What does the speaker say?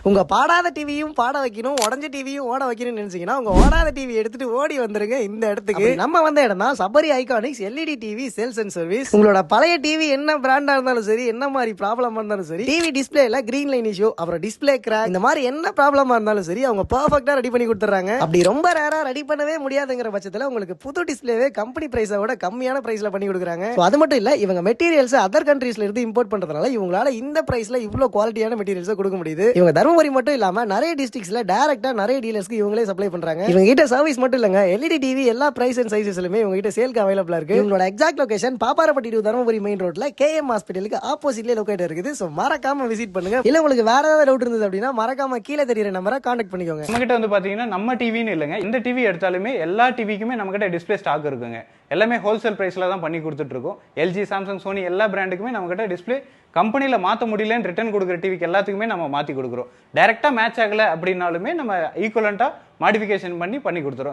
உங்க பாடாத டிவியும் பாட வைக்கணும், உடஞ்ச டிவியும் ஓட வைக்கணும்னு நினைச்சீங்கன்னா உங்க ஓடாத டிவி எடுத்துட்டு ஓடி வந்துருங்க இந்த இடத்துக்கு. நம்ம வந்த இடம் தான் Sabari iconics LED TV sales and service. உங்களோட பழைய டிவி என்ன பிராண்டா இருந்தாலும் சரி, என்ன மாதிரி ப்ராப்ளமா இருந்தாலும் சரி, டிவி டிஸ்பிளேல கிரீன் லைன் இஷ்யூ, அப்புறம் டிஸ்பிளே கிராக், இந்த மாதிரி என்ன ப்ராப்ளமா இருந்தாலும் சரி அவங்க பெர்ஃபெக்ட்டா ரெடி பண்ணி கொடுத்துறாங்க. அப்படி ரொம்ப ரேரா ரெடி பண்ணவே முடியாதுங்கிற பட்சத்துல உங்களுக்கு புது டிஸ்பிளேவே கம்பெனி பிரைஸை விட கம்மியான பிரைஸ்ல பண்ணி கொடுக்குறாங்க. அது மட்டும் இல்ல, இவங்க மெட்டீரியல்ஸ் அதர் கண்ட்ரீஸ்ல இருந்து இம்போர்ட் பண்றதுனால இவங்களால இந்த பிரைஸ்ல இவ்வளவு குவாலிட்டியான மெட்டீரியல்ஸ் கொடுக்க முடியுது. இவங்க தருமபுரி மட்டும் இல்லாம நிறைய டிஸ்ட்ரிக்ட்ஸ்ல டைரக்டா நிறைய டீலர்ஸ்க்கு இவங்களே சப்ளை பண்றாங்க. இவங்க கிட்ட சர்வீஸ் மட்டும் இல்லங்க, எல்இடி டிவி எல்லா பிரைஸ் அண்ட் சைஸஸ்லயுமே இவங்க கிட்ட சேல்க்கு அவைலபிளா இருக்கு. இவங்களோட exact location Papparapatti to Dharmapuri main ரோட்ல கேஎம் ஹாஸ்பிட்டலுக்கு ஆப்போசிட்லயே லொகேட் இருக்குது. சோ மறக்காம விசிட் பண்ணுங்க. இல்ல உங்களுக்கு வேற ஏதாவது டவுட் இருந்தது அப்படின்னா மறக்காம கீழே தெரியுற நம்பரை கான்டாக்ட் பண்ணிக்கோங்க. நம்ம கிட்ட வந்து பாத்தீங்கன்னா நம்ம டிவின்னு இல்லைங்க, இந்த டிவி எடுத்தாலுமே எல்லா டிவிக்குமே நம்ம கிட்ட டிஸ்பிளே ஸ்டாக் இருக்குங்க. எல்லாமே ஹோல்சேல் பிரைஸ்ல தான் பண்ணி கொடுத்துட்டு இருக்கோம். எல்ஜி, சாம்சங், சோனி எல்லா பிராண்டுக்குமே நம்ம கிட்ட டிஸ்பிளே கம்பெனில மாற்ற முடியலன்னு ரிட்டர்ன் கொடுக்குற டிவிக்கு எல்லாத்துக்குமே நம்ம மாற்றி கொடுக்குறோம். டைரெக்டாக மேட்ச் ஆகலை அப்படின்னாலுமே நம்ம ஈக்குவலண்ட்டாக மாடிஃபிகேஷன் பண்ணி கொடுத்துறோம்.